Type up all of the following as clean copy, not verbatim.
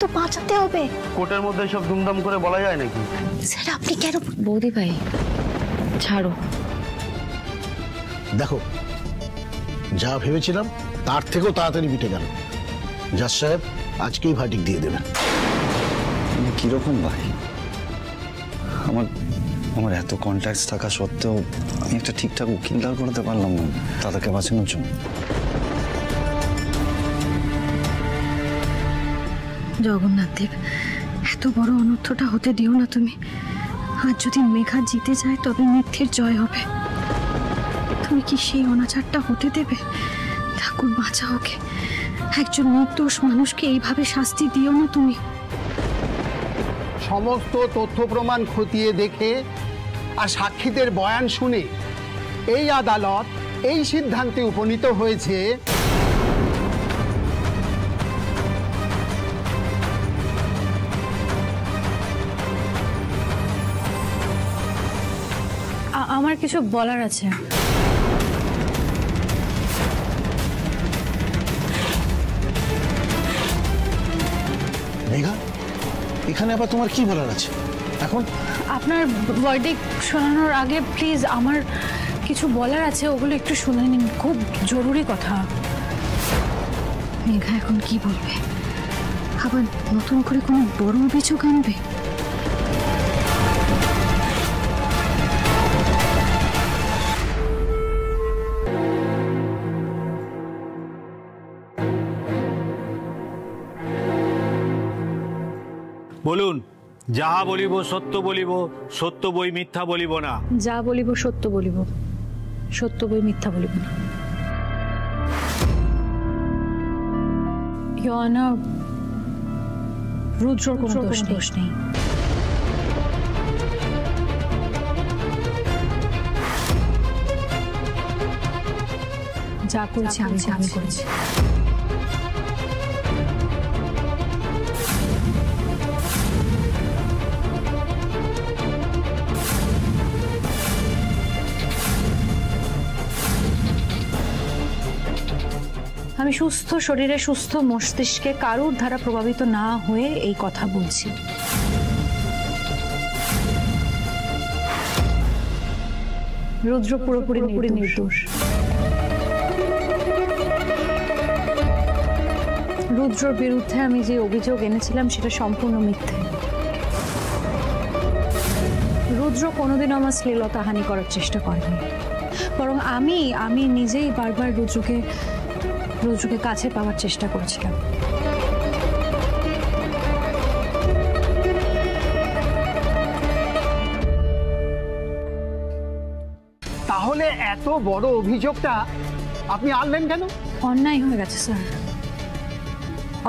তো বাঁচাতে হবে। কোর্টের মধ্যে সব ধুমধাম করে বলা যায় নাকি? স্যার আপনি কেন? বৌদি ভাই ছাড়ো। দেখো, যা ভেবেছিলাম তার থেকেও তাড়াতাড়ি মিটে গেল। জাজ সাহেব আজকেই ভার্ডিক্ট দিয়ে দেবেন। কিরকম ভাই? আমার এত কন্ট্যাক্টস থাকা সত্ত্বেও আমি একটা ঠিকঠাক উকিল দাঁড় করাতে পারলাম না দাদাকে বাঁচানোর জন্য। জগন্নাথ দেব, এত বড় অনর্থটা হতে দিও না তুমি। আর যদি মেঘা জিতে যায় তবে মিথ্যের জয় হবে। তুমি কি সেই অনাচারটা হতে দেবে? ঠাকুর বাঁচাও ওকে। একজন নির্দোষ মানুষকে এইভাবে শাস্তি দিও না তুমি। সমস্ত তথ্য প্রমাণ খতিয়ে দেখে আর সাক্ষীদের বয়ান শুনে এই আদালত এই সিদ্ধান্তে উপনীত হয়েছে আমার কিছু বলার আছে। মেঘা, এখানে আবার তোমার কি বলার আছে এখন? আপনার ভার্ডিক্ট শোনানোর আগে প্লিজ আমার কিছু বলার আছে, ওগুলো একটু শুনে নিন, খুব জরুরি কথা। মেঘা এখন কি বলবে? আবার নতুন করে কোনো বড় অভিযোগ আনবে? বলুন। যাহা বলিব সত্য বলিব, সত্য বই মিথ্যা বলিব না। যা বলিব সত্য বলিব, সত্য বই মিথ্যা বলিব না। রুদ্রর কোনো দোষ নেই। যা করেছি আমি করেছি। আমি সুস্থ শরীরে সুস্থ মস্তিষ্কে কারুর দ্বারা প্রভাবিত না হয়ে এই কথা বলছি। রুদ্র পুরোপুরি নির্দোষ। রুদ্রর বিরুদ্ধে আমি যে অভিযোগ এনেছিলাম সেটা সম্পূর্ণ মিথ্যে। রুদ্র কোনোদিন আমার শ্লীলতাহানি করার চেষ্টা করেনি, বরং আমি নিজেই বারবার রুদ্রকে কাছে পাওয়ার চেষ্টা করছিলাম। তাহলে এত বড় অভিযোগটা আপনি আনলেন কেন? অন্যায় হয়ে গেছে স্যার,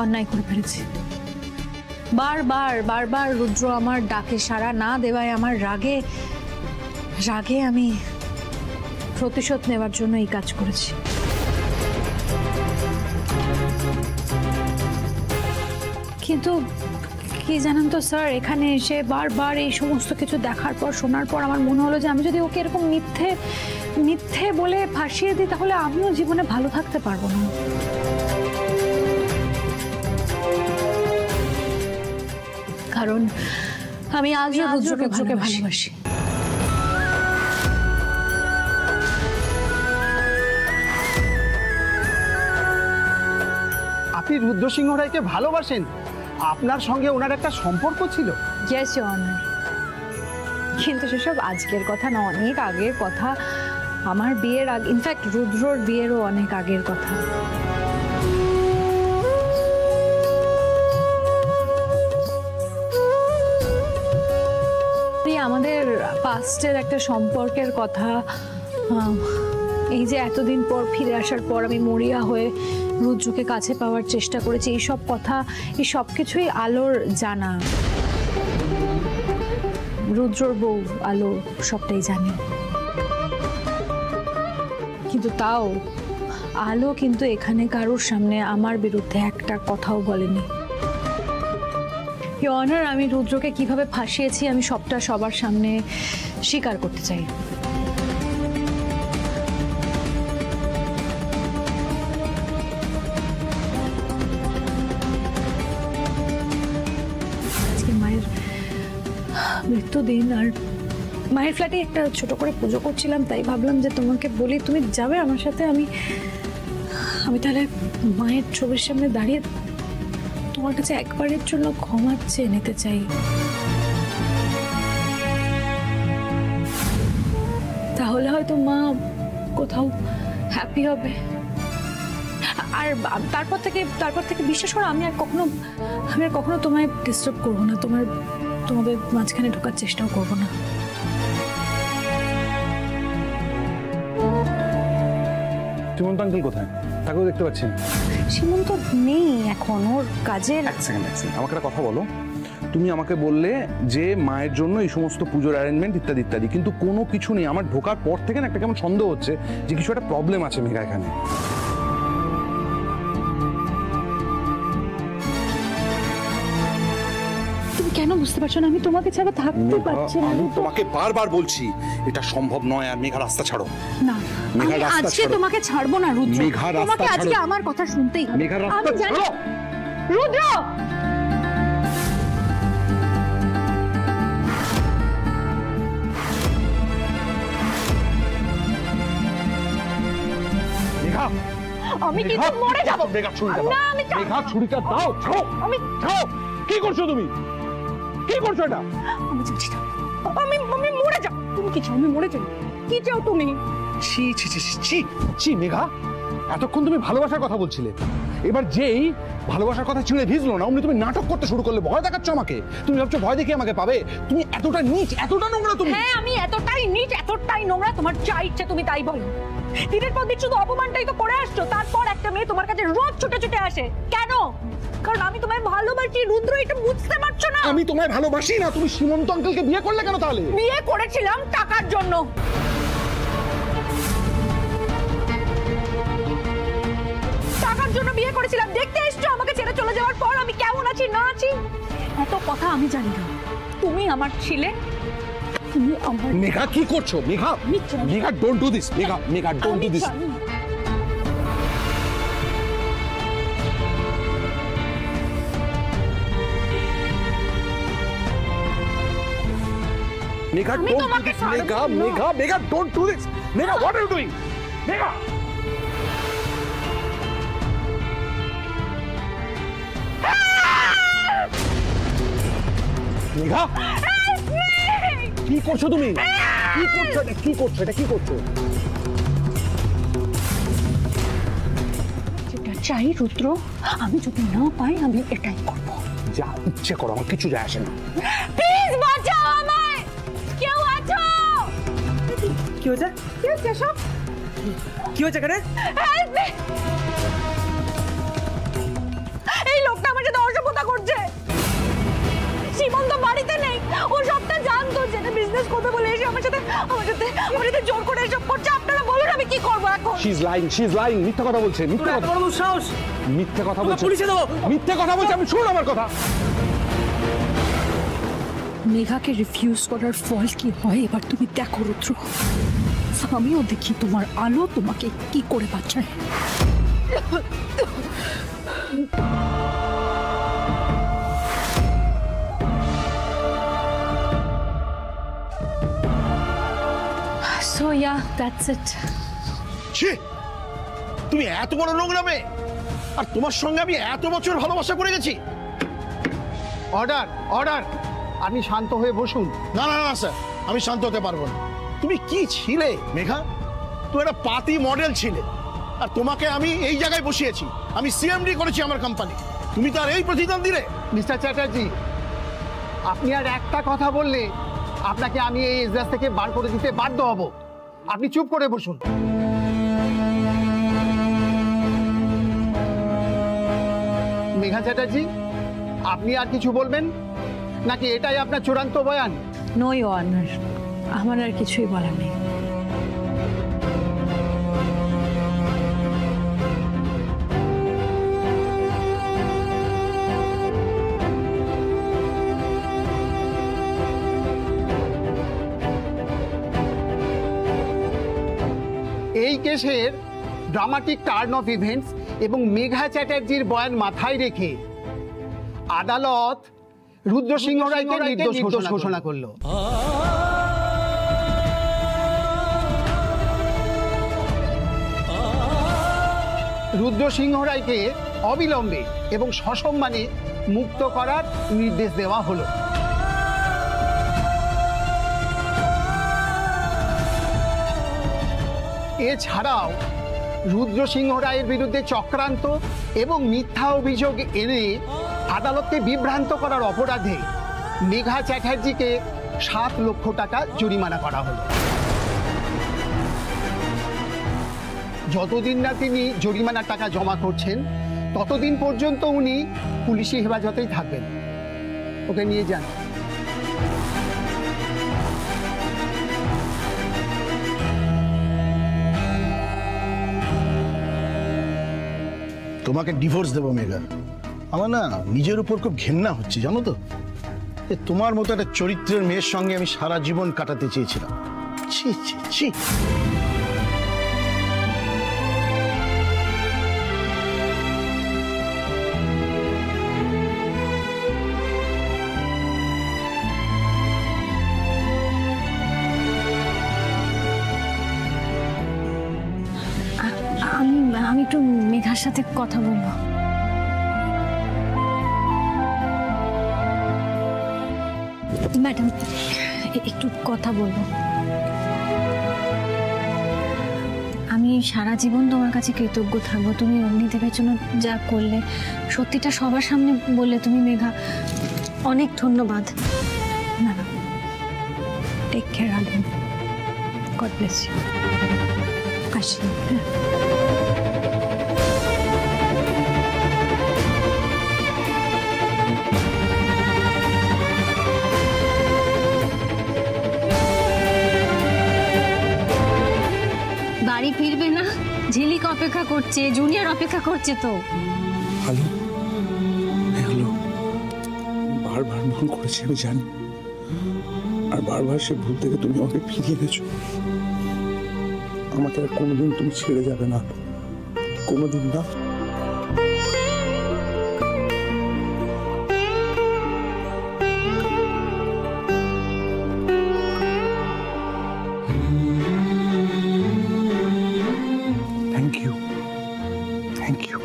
অন্যায় করে ফেলেছি। বারবার রুদ্র আমার ডাকে সাড়া না দেওয়ায় আমার রাগে আমি প্রতিশোধ নেওয়ার জন্য এই কাজ করেছি। কিন্তু কি জানেন তো স্যার, এখানে এসে বারবার এই সমস্ত কিছু দেখার পর শোনার পর আমার মনে হলো যে আমি যদি ওকে এরকম মিথ্যে বলে ফাঁসিয়ে দিই তাহলে আমিও জীবনে ভালো থাকতে পারবো না। কারণ আমি আজও রুদ্রকে ভালোবাসি। আপনি রুদ্র সিংহ রায়কে ভালোবাসেন? আপনার সঙ্গে ওনার একটা সম্পর্ক ছিল? ইয়েস ইওর অনার, কিন্তু সেসব আজকের কথা না, অনেক আগের কথা। আমার বিয়ের আগে, ইনফ্যাক্ট রুদ্রর বিয়েরও অনেক আগের কথা। আমাদের পাস্টের একটা সম্পর্কের কথা, এই যে এতদিন পর ফিরে আসার পর আমি মরিয়া হয়ে রুদ্রকে কাছে পাওয়ার চেষ্টা করেছি, এইসব কথা, এই সব কিছুই আলোর জানা। রুদ্রর বউ আলো সবটাই জানে, কিন্তু তাও আলো কিন্তু এখানে কারোর সামনে আমার বিরুদ্ধে একটা কথাও বলেনি। ইওর অনার, আমি রুদ্রকে কিভাবে ফাঁসিয়েছি আমি সবটা সবার সামনে স্বীকার করতে চাই। মৃত্যুদিন আর মায়ের ফ্ল্যাটে একটা ছোট করে পুজো করছিলাম, তাই ভাবলাম যে তোমাকে বলি তুমি যাবে আমার সাথে। আমি তাহলে মায়ের ছবির সামনে দাঁড়িয়ে তোমার কাছে একবারের জন্য ক্ষমা চেয়ে নিতে চাই। তাহলে হয়তো মা কোথাও হ্যাপি হবে। আর তারপর থেকে বিশ্বাস করো আমি আর কখনো তোমায় ডিস্টার্ব করবো না, তোমাদের মাঝখানে ঢোকার চেষ্টাও করবো না। সীমন্ত আঙ্কেল কোথায়? তাকেও দেখতে পাচ্ছি না। সীমন্ত নেই এখন, ওর কাজের। এক সেকেন্ড আমাকে একটা কথা বলো। তুমি আমাকে বললে যে মায়ের জন্য এই সমস্ত পুজোর অ্যারেঞ্জমেন্ট ইত্যাদি ইত্যাদি, কিন্তু কোনো কিছু নেই। আমার ঢোকার পর থেকে না একটা কেমন সন্দেহ হচ্ছে যে কিছু একটা প্রবলেম আছে মেঘা এখানে। তুমি কেন বুঝতে পারছো না? আমি তোমাকে ছাড়া থাকতে পারছি না। আমি তোমাকে বারবার বলছি এটা সম্ভব নয়। আর মেঘা রাস্তা ছাড়ো না, আমি আজকে তোমাকে ছাড়বো না রুদ্র। তোমাকে আজকে আমার কথা শুনতেই হবে। মেঘা রাস্তা ছাড়ো রুদ্র। আমি কি মরে যাব? মেঘা ছুরিটা দাও। না আমি মেঘা ছুরিটা দাও। ছাড়ো। আমি ছাড়ো। কি করছো তুমি? কি করছো এটা? আমি যাচ্ছি না। আমি মরে যাব। তুমি কি চাও আমি মরে যাই? কি চাও তুমি? ছি ছি ছি ছি ছি মেঘা, এতক্ষণ তুমি ভালোবাসার কথা বলছিলে, এবার যেই ভালোবাসার কথা ছিঁড়ে ভিজলো না অমনি তুমি নাটক করতে শুরু করলে। ভয় দেখাচ্ছ আমাকে। তুমি ভাবছো ভয় দেখে আমাকে পাবে? তুমি এতটা নীচ, এতটা নোংরা তুমি। হ্যাঁ আমি এতটাই নীচ, এতটাই নোংরা। তোমার যা ইচ্ছে তুমি তাই বলো। দিনের পর দিন শুধু অপমানটাই তো করে আসছো। তারপর একটা মেয়ে তোমার কাছে রোজ ছুটে ছুটে আসে কেন? কারণ আমি তোমায় ভালোবাসি রুদ্র, এটা বুঝতে পারছো না? আমি তোমায় ভালোবাসি না। তুমি সীমন্ত আঙ্কেলকে বিয়ে করলে কেন তাহলে? বিয়ে করেছিলাম টাকার জন্য। টাকার জন্য বিয়ে করেছিলাম। দেখতে এসছো আমাকে ছেড়ে চলে যাওয়ার পর আমি কেমন আছি না আছি এত কথা আমি জানি না। তুমি আমার ছিলে। তুমি আমার। মেঘা কি করছো? Megha, Megha don't do this. Megha, Megha don't do this. Megha, don't do this. Megha, Megha, Megha, don't do this. Megha, what are you doing? Megha! Megha! কি করছো তুমি? কি করছো এটা? কি করছো এটা? কি করছো? যেটা চাই রুদ্র, আমি যদি না পাই আমি এটাই করব। যা ইচ্ছে করো, আমার কিছু যায় আসে না। প্লিজ বাঁচাও আমায়। কেউ আছো? কি হয়েছে? কি হচ্ছে সব? কি হয়েছে এখানে? এই লোকটা আমার সাথে অসভ্যতা করছে। সীমন্ত বাড়িতে নেই, ও সবটা জানতো। যেটা বিজনেস করবে বলে এসে আমার সাথে জোর করে এসব করছে। আপনারা বলুন আমি কি করবো এখন? She is lying, she is lying. মিথ্যা কথা বলছে। মিথ্যা কথা। বড় সাহস। মিথ্যা কথা বলছে। পুলিশে দেবো। মিথ্যা কথা বলছে। আমি শুনুন আমার কথা। মেঘাকে রিফিউজ করার ফল কি হয় এবার তুমি দেখো রুদ্র। আমিও দেখি তোমার আলো তোমাকে কি করে বাঁচায়। So yeah, that's it. ছি, তুমি এত বড় নোংরা মেয়ে, আর তোমার সঙ্গে আমি এত বছর ভালোবাসা করে গেছি। Order, order. আপনি শান্ত হয়ে বসুন। না না না স্যার, আমি শান্ত হতে পারবো না। তুমি কি ছিলে মেঘা? তুমি একটা পাতি মডেল ছিলে, আর তোমাকে আমি এই জায়গায় বসিয়েছি। আমি সিএমডি করেছি আমার কোম্পানি। তুমি তার এই প্রতিদান দিলে? মিস্টার চ্যাটার্জি, আপনি আর একটা কথা বললে আপনাকে আমি এই এজলাস থেকে বার করে দিতে বাধ্য হব। আপনি চুপ করে বসুন। মেঘা চ্যাটার্জি, আপনি আর কিছু বলবেন নাকি এটাই আপনার চূড়ান্ত বয়ান? নো ইওর অনার, আমার আর কিছুই বলার নেই। এই কেসের ড্রামাটিক টার্ন অফ ইভেন্টস এবং মেঘা চ্যাটার্জির বয়ান মাথায় রেখে আদালত রুদ্রসিংহ রায়কে নির্দোষ ঘোষণা করলো। রুদ্রসিংহ রায়কে অবিলম্বে এবং সসম্মানে মুক্ত করার নির্দেশ দেওয়া হলো। এছাড়াও রুদ্রসিংহ রায়ের বিরুদ্ধে চক্রান্ত এবং মিথ্যা অভিযোগ এনে আদালতকে বিভ্রান্ত করার অপরাধে মেঘা চ্যাটার্জিকে 7 লক্ষ টাকা জরিমানা করা হলো। যতদিন না তিনি জরিমানার টাকা জমা করছেন ততদিন পর্যন্ত উনি পুলিশি হেফাজতেই থাকবেন। ওকে নিয়ে যান। তোমাকে ডিভোর্স দেবো মেঘা। আমার না নিজের উপর খুব ঘেন্না হচ্ছে জানো তো। তোমার মতো একটা চরিত্রের মেয়ের সঙ্গে আমি সারা জীবন কাটাতে চেয়েছিলাম। ছি ছি ছি। আমি একটু মেঘার সাথে কথা বলবো। ম্যাডাম একটু কথা বলবো। আমি সারা জীবন তোমার কাছে কৃতজ্ঞ থাকবো। তুমি অগ্নিদেবের জন্য যা করলে, সত্যিটা সবার সামনে বললে তুমি মেঘা, অনেক ধন্যবাদ। না টেক কেয়ার আলু। God bless you. আসি। বাড়ি ফিরবে না? ঝিলিক অপেক্ষা করছে, জুনিয়র অপেক্ষা করছে তো। হ্যালো হ্যালো, বারবার ভুল করেছি আমি জানি, আর বারবার সে ভুল থেকে তুমি আমাকে ফিরিয়ে এনেছো। আমাকে আর কোনোদিন তুমি ছেড়ে যাবে না, কোনোদিন না। Thank you, thank you.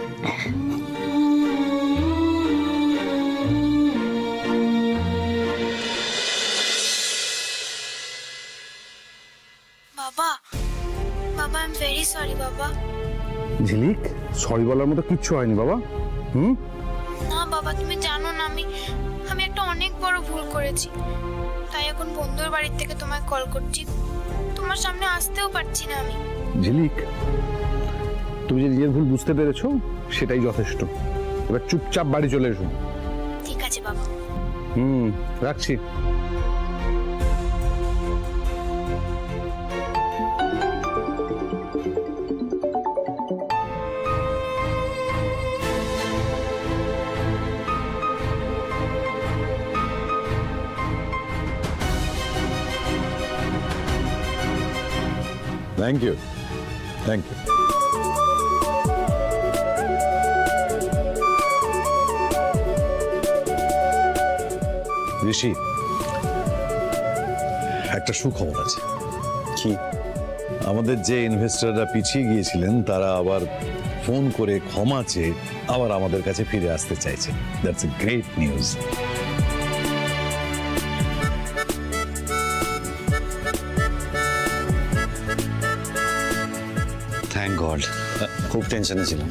বাবা, বাবা, আই এম ভেরি সরি বাবা। ঝিলিক, সরি বলার মতো কিচ্ছু হয়নি বাবা। না বাবা, তুমি জানো না আমি একটা অনেক বড় ভুল করেছি। তাই এখন বন্ধুর বাড়ির থেকে তোমায় কল করছি। তোমার সামনে আসতেও পারছি না আমি। ঝিলিক, তুমি যে নিজের ভুল বুঝতে পেরেছো সেটাই যথেষ্ট। এবার চুপচাপ বাড়ি চলে এসো। ঠিক আছে বাবা। রাখছি। Thank you. Thank you. ঋষি, একটা সুখবর আছে। কি? আমাদের যে ইনভেস্টররা পিছিয়ে গিয়েছিলেন তারা আবার ফোন করে ক্ষমা চেয়ে আবার আমাদের কাছে ফিরে আসতে চাইছে। That's a great news. Thank god. খুব টেনশনে ছিলাম।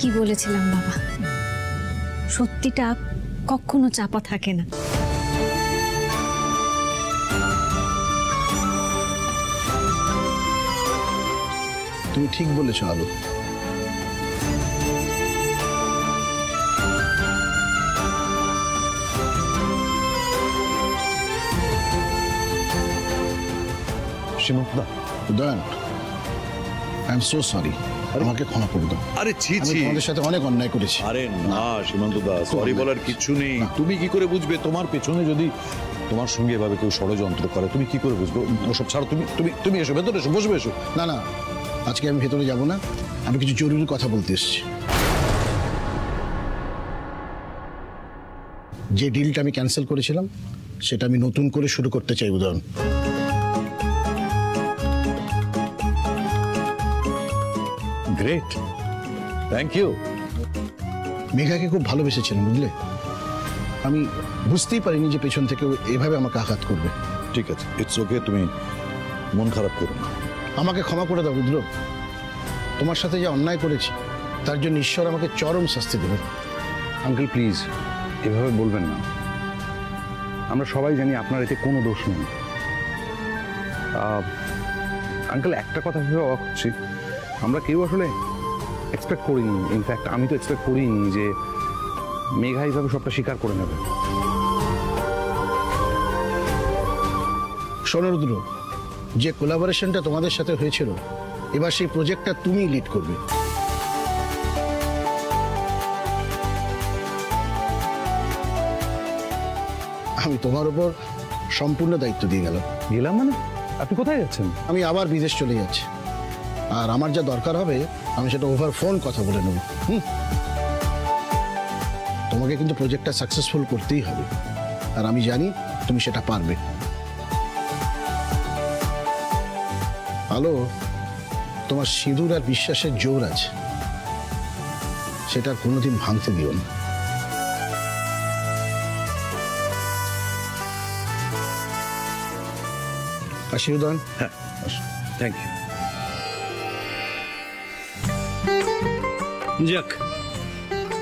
কি বলেছিলাম বাবা, সত্যিটা কখনো চাপা থাকে না। তুমি ঠিক বলেছো আলু। সীমান্তদা, Udayan, I am so sorry. আমাকে ক্ষমা করে দাও। আরে ছি ছি, তোমাদের সাথে অনেক অন্যায় করেছি। আরে না সীমান্তদা, সরি বলার কিছু নেই। তুমি কি করে বুঝবে? তোমার পেছনে যদি তোমার সঙ্গে এভাবে কেউ ষড়যন্ত্র করে তুমি কি করে বুঝবে? ওসব ছাড়ো, তুমি তুমি তুমি এসো, ভেতরে এসো, বসবে, এসো। না না, আজকে আমি ভেতরে যাব না। আমি কিছু জরুরি কথা বলতে এসেছি। যে ডিলটা আমি ক্যান্সেল করেছিলাম সেটা আমি নতুন করে শুরু করতে চাই উদয়ন। Great, thank you. মেঘাকে খুব ভালোবেসেছিলাম বুঝলে, আমি বুঝতেই পারিনি যে পেছন থেকে এভাবে আমাকে আঘাত করবে। ঠিক আছে, ইটস ওকে, তুমি মন খারাপ করো না। আমাকে ক্ষমা করে দাও রুদ্র, তোমার সাথে যে অন্যায় করেছি তার জন্য ঈশ্বর আমাকে চরম শাস্তি দেবেন। আঙ্কেল প্লিজ এভাবে বলবেন না, আমরা সবাই জানি আপনার এতে কোনো দোষ নেই। আঙ্কেল একটা কথা ভেবে অবাক হচ্ছি, আমরা কেউ আসলে এক্সপেক্ট করিনি, ইনফ্যাক্ট আমি তো এক্সপেক্ট করিনি যে মেঘা এইভাবে সবটা স্বীকার করে নেবে। শোনো রুদ্র, যে কোলাবোরেশনটা তোমাদের সাথে হয়েছিল এবার সেই প্রজেক্টটা তুমি লিড করবে। আমি তোমার উপর সম্পূর্ণ দায়িত্ব দিয়ে গেলাম। মানে আপনি কোথায় যাচ্ছেন? আমি আবার বিদেশ চলে যাচ্ছি, আর আমার যা দরকার হবে আমি সেটা ওভার ফোন কথা বলে নেব। তোমাকে কিন্তু প্রজেক্টটা সাকসেসফুল করতেই হবে, আর আমি জানি তুমি সেটা পারবে। আলো, তোমার সিঁদুর আর বিশ্বাসের জোর আছে, সেটা কোনোদিন ভাঙতে দিও না। আশীর্বাদ। হ্যাঁ, থ্যাংক ইউ। যাক,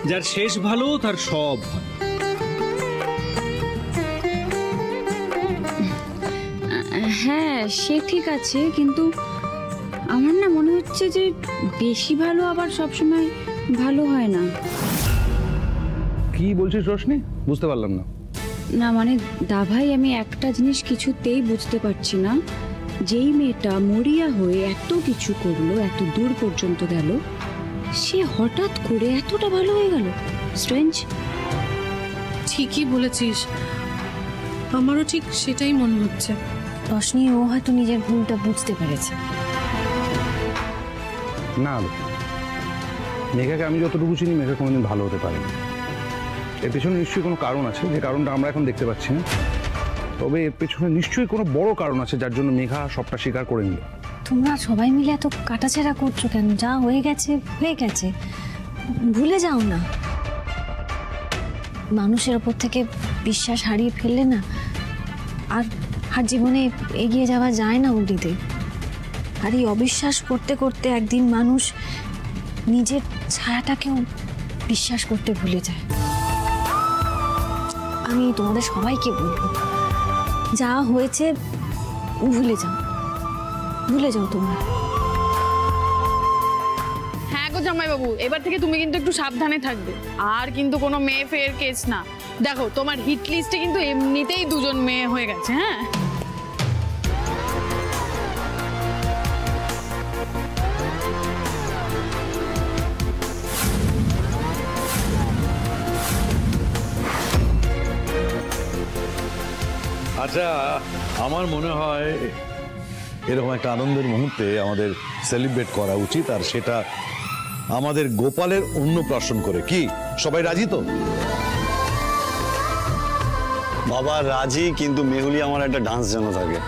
যার শেষ ভালো তার সব ভালো। হ্যাঁ সে ঠিক আছে, কিন্তু আমার না মনে হচ্ছে যে বেশি ভালো আবার সবসময় ভালো হয় না। কি বলছিস রোশনি? বুঝতে পারলাম না। না মানে দাভাই, আমি একটা জিনিস কিছুতেই বুঝতে পারছি না, যেই মেয়েটা মরিয়া হয়ে এত কিছু করলো, এত দূর পর্যন্ত গেল, সে হঠাৎ করে এতটা ভালো হয়ে গেল। স্ট্রেঞ্জ। ঠিকই বলেছিস, আমারও ঠিক সেটাই মনে হচ্ছে। রশনি, ও হয়তো নিজের ভুলটা বুঝতে পেরেছে। না আলো, মেঘাকে আমি যতটুকু চিনি মেঘা কোনোদিন ভালো হতে পারেনি। এর পেছনে নিশ্চয়ই কোনো কারণ আছে, যে কারণটা আমরা এখন দেখতে পাচ্ছি না। তবে এর পেছনে নিশ্চয়ই কোনো বড় কারণ আছে যার জন্য মেঘা সবটা স্বীকার করে নিল। তোমরা সবাই মিলে এত কাটাছেড়া করছো কেন? যা হয়ে গেছে হয়ে গেছে, ভুলে যাও না। মানুষের ওপর থেকে বিশ্বাস হারিয়ে ফেললে না আর জীবনে এগিয়ে যাওয়া যায় না উল্টিতে। আর এই অবিশ্বাস করতে করতে একদিন মানুষ নিজের ছায়াটাকেও বিশ্বাস করতে ভুলে যায়। আমি তোমাদের সবাইকে বলবো, যা হয়েছে ভুলে যাও, ভুলে যাও তোমরা। হ্যাঁ গো জামাইবাবু, এবার থেকে তুমি কিন্তু একটু সাবধানে থাকবে। আর কিন্তু কোনো মেয়ে ফের কেস না। দেখো তোমার হিট লিস্টে কিন্তু এমনিতেই 2 জন মেয়ে হয়ে গেছে। হ্যাঁ আচ্ছা, আমার মনে হয় এরকম একটা আনন্দের মুহূর্তে আমাদের সেলিব্রেট করা উচিত, আর সেটা আমাদের গোপালের অন্নপ্রাশন করে। কি সবাই রাজি তো? বাবা রাজি, কিন্তু মেহুলি আমার একটা ডান্স যেন থাকে।